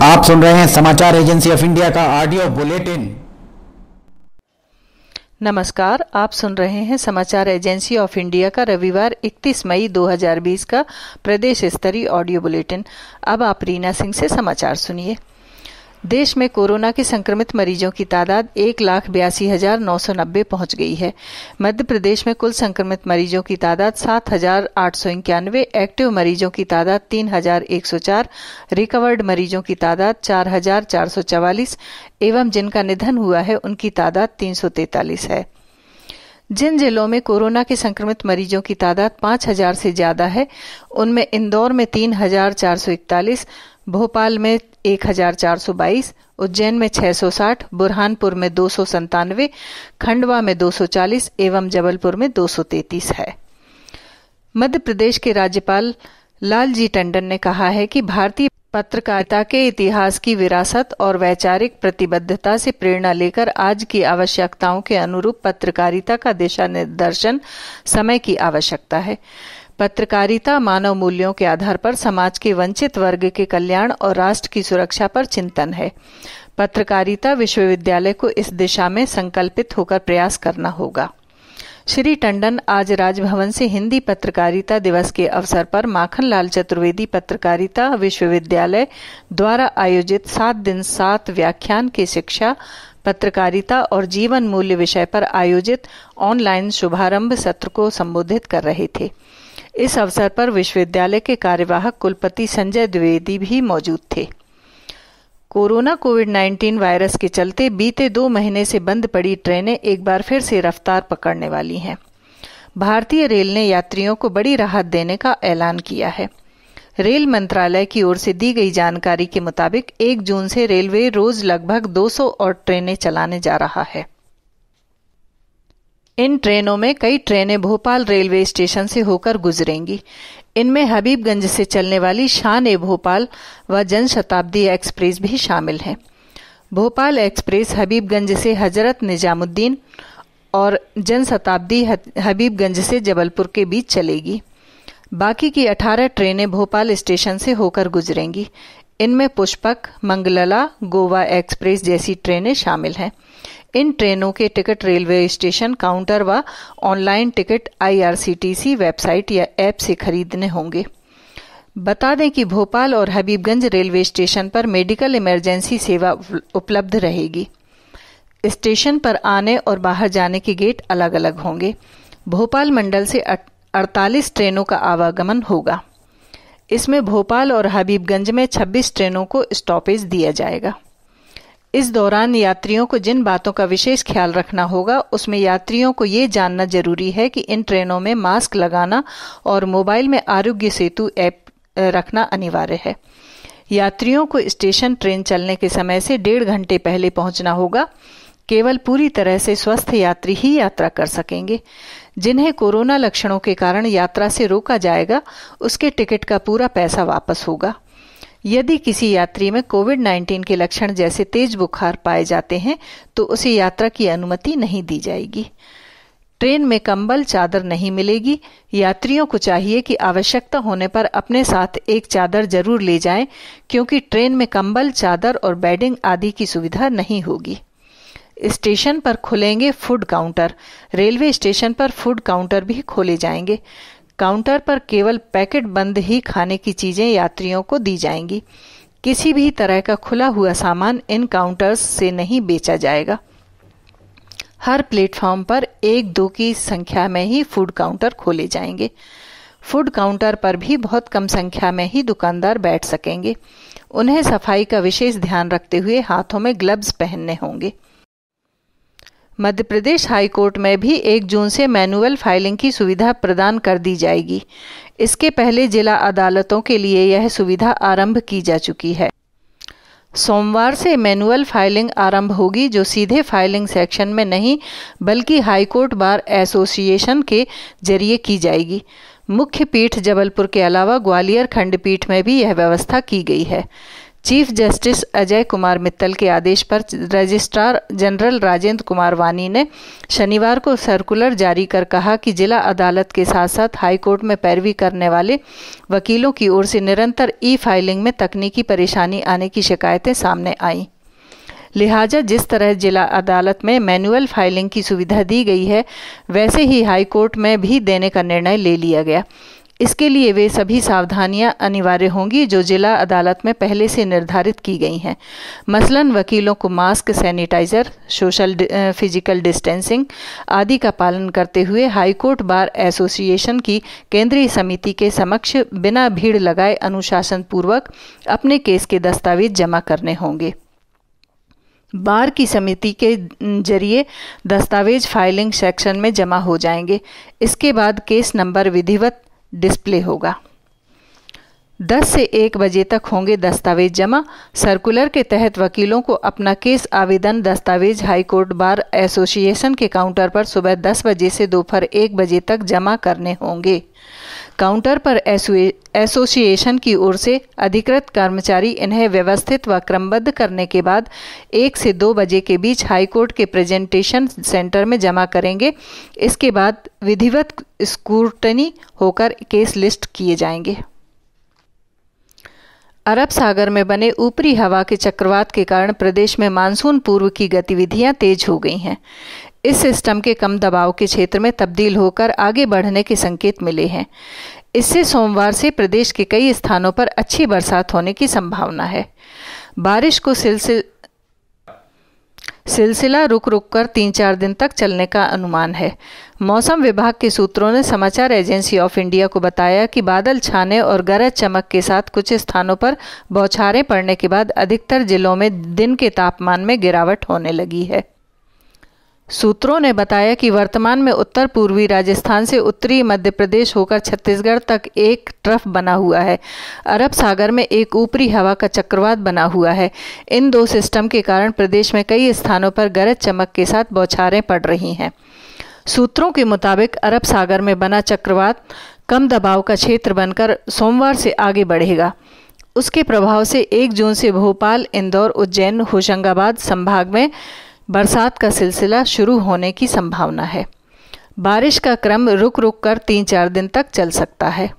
आप सुन रहे हैं समाचार एजेंसी ऑफ इंडिया का ऑडियो बुलेटिन। नमस्कार, आप सुन रहे हैं समाचार एजेंसी ऑफ इंडिया का रविवार 31 मई 2020 का प्रदेश स्तरीय ऑडियो बुलेटिन। अब आप रीना सिंह से समाचार सुनिए। देश में कोरोना के संक्रमित मरीजों की तादाद 1,82,990 पहुंच गई है। मध्य प्रदेश में कुल संक्रमित मरीजों की तादाद 7,891, एक्टिव मरीजों की तादाद 3,104, रिकवर्ड मरीजों की तादाद 4,444 एवं जिनका निधन हुआ है उनकी तादाद 343 है। जिन जिलों में कोरोना के संक्रमित मरीजों की तादाद 5,000 से ज्यादा है उनमें इंदौर में 3,441, भोपाल में 1,422, उज्जैन में 660, बुरहानपुर में 297, खंडवा में 240 एवं जबलपुर में 233 है। मध्य प्रदेश के राज्यपाल लालजी टंडन ने कहा है कि भारतीय पत्रकारिता के इतिहास की विरासत और वैचारिक प्रतिबद्धता से प्रेरणा लेकर आज की आवश्यकताओं के अनुरूप पत्रकारिता का दिशा निर्देशन समय की आवश्यकता है। पत्रकारिता मानव मूल्यों के आधार पर समाज के वंचित वर्ग के कल्याण और राष्ट्र की सुरक्षा पर चिंतन है। पत्रकारिता विश्वविद्यालय को इस दिशा में संकल्पित होकर प्रयास करना होगा। श्री टंडन आज राजभवन से हिंदी पत्रकारिता दिवस के अवसर पर माखनलाल चतुर्वेदी पत्रकारिता विश्वविद्यालय द्वारा आयोजित 7 दिन 7 व्याख्यान के शिक्षा, पत्रकारिता और जीवन मूल्य विषय पर आयोजित ऑनलाइन शुभारंभ सत्र को संबोधित कर रहे थे। इस अवसर पर विश्वविद्यालय के कार्यवाहक कुलपति संजय द्विवेदी भी मौजूद थे। कोरोना कोविड-19 वायरस के चलते बीते 2 महीने से बंद पड़ी ट्रेनें एक बार फिर से रफ्तार पकड़ने वाली हैं। भारतीय रेल ने यात्रियों को बड़ी राहत देने का ऐलान किया है। रेल मंत्रालय की ओर से दी गई जानकारी के मुताबिक 1 जून से रेलवे रोज लगभग 200 और ट्रेनें चलाने जा रहा है। इन ट्रेनों में कई ट्रेनें भोपाल रेलवे स्टेशन से होकर गुजरेंगी। इनमें हबीबगंज से चलने वाली शान-ए-भोपाल व जनशताब्दी एक्सप्रेस भी शामिल हैं। भोपाल एक्सप्रेस हबीबगंज से हजरत निजामुद्दीन और जनशताब्दी हबीबगंज से जबलपुर के बीच चलेगी। बाकी की 18 ट्रेनें भोपाल स्टेशन से होकर गुजरेंगी। इनमें पुष्पक, मंगलला, गोवा एक्सप्रेस जैसी ट्रेनें शामिल हैं। इन ट्रेनों के टिकट रेलवे स्टेशन काउंटर व ऑनलाइन टिकट IRCTC वेबसाइट या ऐप से खरीदने होंगे। बता दें कि भोपाल और हबीबगंज रेलवे स्टेशन पर मेडिकल इमरजेंसी सेवा उपलब्ध रहेगी। स्टेशन पर आने और बाहर जाने के गेट अलग अलग होंगे। भोपाल मंडल से 48 ट्रेनों का आवागमन होगा। इसमें भोपाल और हबीबगंज में 26 ट्रेनों को स्टॉपेज दिया जाएगा। इस दौरान यात्रियों को जिन बातों का विशेष ख्याल रखना होगा उसमें यात्रियों को ये जानना जरूरी है कि इन ट्रेनों में मास्क लगाना और मोबाइल में आरोग्य सेतु ऐप रखना अनिवार्य है। यात्रियों को स्टेशन ट्रेन चलने के समय से 1.5 घंटे पहले पहुंचना होगा। केवल पूरी तरह से स्वस्थ यात्री ही यात्रा कर सकेंगे। जिन्हें कोरोना लक्षणों के कारण यात्रा से रोका जाएगा उसके टिकट का पूरा पैसा वापस होगा। यदि किसी यात्री में कोविड-19 के लक्षण जैसे तेज बुखार पाए जाते हैं तो उसे यात्रा की अनुमति नहीं दी जाएगी। ट्रेन में कंबल चादर नहीं मिलेगी। यात्रियों को चाहिए कि आवश्यकता होने पर अपने साथ एक चादर जरूर ले जाएं, क्योंकि ट्रेन में कंबल, चादर और बेडिंग आदि की सुविधा नहीं होगी। स्टेशन पर खुलेंगे फूड काउंटर। रेलवे स्टेशन पर फूड काउंटर भी खोले जाएंगे। काउंटर पर केवल पैकेट बंद ही खाने की चीजें यात्रियों को दी जाएंगी। किसी भी तरह का खुला हुआ सामान इन काउंटर्स से नहीं बेचा जाएगा। हर प्लेटफॉर्म पर 1-2 की संख्या में ही फूड काउंटर खोले जाएंगे। फूड काउंटर पर भी बहुत कम संख्या में ही दुकानदार बैठ सकेंगे। उन्हें सफाई का विशेष ध्यान रखते हुए हाथों में ग्लव्स पहनने होंगे। मध्य प्रदेश हाई कोर्ट में भी 1 जून से मैनुअल फाइलिंग की सुविधा प्रदान कर दी जाएगी। इसके पहले जिला अदालतों के लिए यह सुविधा आरंभ की जा चुकी है। सोमवार से मैनुअल फाइलिंग आरंभ होगी, जो सीधे फाइलिंग सेक्शन में नहीं बल्कि हाई कोर्ट बार एसोसिएशन के जरिए की जाएगी। मुख्य पीठ जबलपुर के अलावा ग्वालियर खंडपीठ में भी यह व्यवस्था की गई है। चीफ जस्टिस अजय कुमार मित्तल के आदेश पर रजिस्ट्रार जनरल राजेंद्र कुमार वानी ने शनिवार को सर्कुलर जारी कर कहा कि जिला अदालत के साथ साथ हाईकोर्ट में पैरवी करने वाले वकीलों की ओर से निरंतर ई फाइलिंग में तकनीकी परेशानी आने की शिकायतें सामने आईं। लिहाजा जिस तरह जिला अदालत में मैनुअल फाइलिंग की सुविधा दी गई है, वैसे ही हाईकोर्ट में भी देने का निर्णय ले लिया गया। इसके लिए वे सभी सावधानियां अनिवार्य होंगी जो जिला अदालत में पहले से निर्धारित की गई हैं। मसलन वकीलों को मास्क, सैनिटाइजर, फिजिकल डिस्टेंसिंग आदि का पालन करते हुए हाईकोर्ट बार एसोसिएशन की केंद्रीय समिति के समक्ष बिना भीड़ लगाए अनुशासन पूर्वक अपने केस के दस्तावेज जमा करने होंगे। बार की समिति के जरिए दस्तावेज फाइलिंग सेक्शन में जमा हो जाएंगे। इसके बाद केस नंबर विधिवत डिस्प्ले होगा। 10 से 1 बजे तक होंगे दस्तावेज जमा। सर्कुलर के तहत वकीलों को अपना केस आवेदन दस्तावेज हाईकोर्ट बार एसोसिएशन के काउंटर पर सुबह 10 बजे से दोपहर 1 बजे तक जमा करने होंगे। काउंटर पर एसोसिएशन की ओर से अधिकृत कर्मचारी इन्हें व्यवस्थित व क्रमबद्ध करने के बाद 1 से 2 बजे के बीच हाईकोर्ट के प्रेजेंटेशन सेंटर में जमा करेंगे। इसके बाद विधिवत स्क्रूटनी होकर केस लिस्ट किए जाएंगे। अरब सागर में बने ऊपरी हवा के चक्रवात के कारण प्रदेश में मानसून पूर्व की गतिविधियां तेज हो गई हैं। इस सिस्टम के कम दबाव के क्षेत्र में तब्दील होकर आगे बढ़ने के संकेत मिले हैं। इससे सोमवार से प्रदेश के कई स्थानों पर अच्छी बरसात होने की संभावना है। बारिश को सिलसिला रुक रुक कर 3-4 दिन तक चलने का अनुमान है। मौसम विभाग के सूत्रों ने समाचार एजेंसी ऑफ इंडिया को बताया कि बादल छाने और गरज चमक के साथ कुछ स्थानों पर बौछारें पड़ने के बाद अधिकतर जिलों में दिन के तापमान में गिरावट होने लगी है। सूत्रों ने बताया कि वर्तमान में उत्तर पूर्वी राजस्थान से उत्तरी मध्य प्रदेश होकर छत्तीसगढ़ तक एक ट्रफ बना हुआ है। अरब सागर में एक ऊपरी हवा का चक्रवात बना हुआ है। इन 2 सिस्टम के कारण प्रदेश में कई स्थानों पर गरज चमक के साथ बौछारें पड़ रही हैं। सूत्रों के मुताबिक अरब सागर में बना चक्रवात कम दबाव का क्षेत्र बनकर सोमवार से आगे बढ़ेगा। उसके प्रभाव से 1 जून से भोपाल, इंदौर, उज्जैन, होशंगाबाद संभाग में बरसात का सिलसिला शुरू होने की संभावना है। बारिश का क्रम रुक रुक कर 3-4 दिन तक चल सकता है।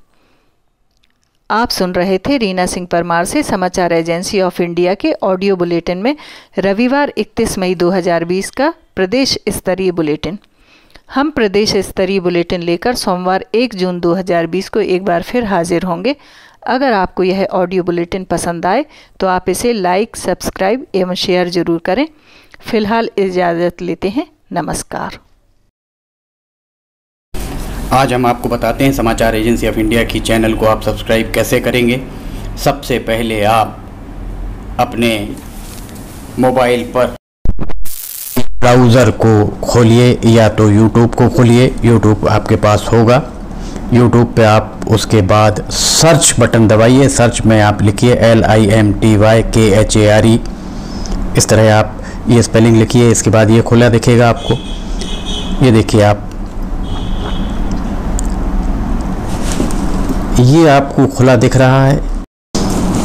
आप सुन रहे थे रीना सिंह परमार से समाचार एजेंसी ऑफ इंडिया के ऑडियो बुलेटिन में रविवार 31 मई 2020 का प्रदेश स्तरीय बुलेटिन। हम प्रदेश स्तरीय बुलेटिन लेकर सोमवार 1 जून 2020 को एक बार फिर हाजिर होंगे। अगर आपको यह ऑडियो बुलेटिन पसंद आए तो आप इसे लाइक, सब्सक्राइब एवं शेयर जरूर करें। फिलहाल इजाज़त लेते हैं। नमस्कार। आज हम आपको बताते हैं समाचार एजेंसी ऑफ इंडिया की चैनल को आप सब्सक्राइब कैसे करेंगे। सबसे पहले आप अपने मोबाइल पर ब्राउज़र को खोलिए या तो यूट्यूब को खोलिए। यूट्यूब आपके पास होगा। यूट्यूब पे आप उसके बाद सर्च बटन दबाइए। सर्च में आप लिखिए LIMTYKHARE। इस तरह आप ये स्पेलिंग लिखिए। इसके बाद ये खुला दिखेगा आपको। ये देखिए आप, ये आपको खुला दिख रहा है।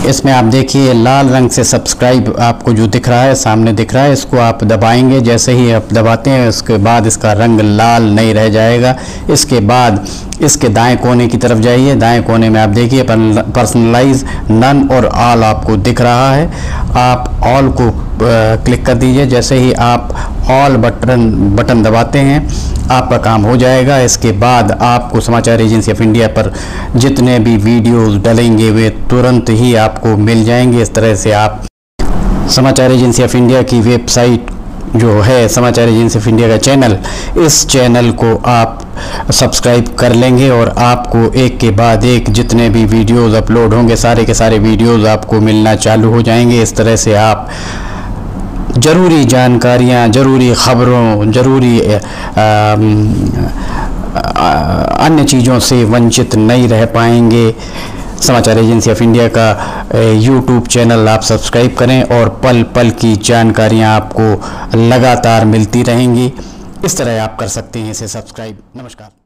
इसमें आप देखिए लाल रंग से सब्सक्राइब आपको जो दिख रहा है, सामने दिख रहा है, इसको आप दबाएंगे। जैसे ही आप दबाते हैं उसके बाद इसका रंग लाल नहीं रह जाएगा। इसके बाद इसके दाएं कोने की तरफ जाइए। दाएं कोने में आप देखिए पर्सनलाइज, नन और ऑल आपको दिख रहा है। आप ऑल को क्लिक कर दीजिए। जैसे ही आप ऑल बटन दबाते हैं आपका काम हो जाएगा। इसके बाद आपको समाचार एजेंसी ऑफ इंडिया पर जितने भी वीडियोस डलेंगे वे तुरंत ही आपको मिल जाएंगे। इस तरह से आप समाचार एजेंसी ऑफ इंडिया की वेबसाइट जो है समाचार एजेंसी ऑफ इंडिया का चैनल, इस चैनल को आप सब्सक्राइब कर लेंगे और आपको एक के बाद एक जितने भी वीडियोस अपलोड होंगे सारे के सारे वीडियोस आपको मिलना चालू हो जाएंगे। इस तरह से आप ज़रूरी जानकारियाँ, ज़रूरी ख़बरों, ज़रूरी अन्य चीज़ों से वंचित नहीं रह पाएंगे। समाचार एजेंसी ऑफ इंडिया का यूट्यूब चैनल आप सब्सक्राइब करें और पल पल की जानकारियाँ आपको लगातार मिलती रहेंगी। इस तरह आप कर सकते हैं इसे सब्सक्राइब। नमस्कार।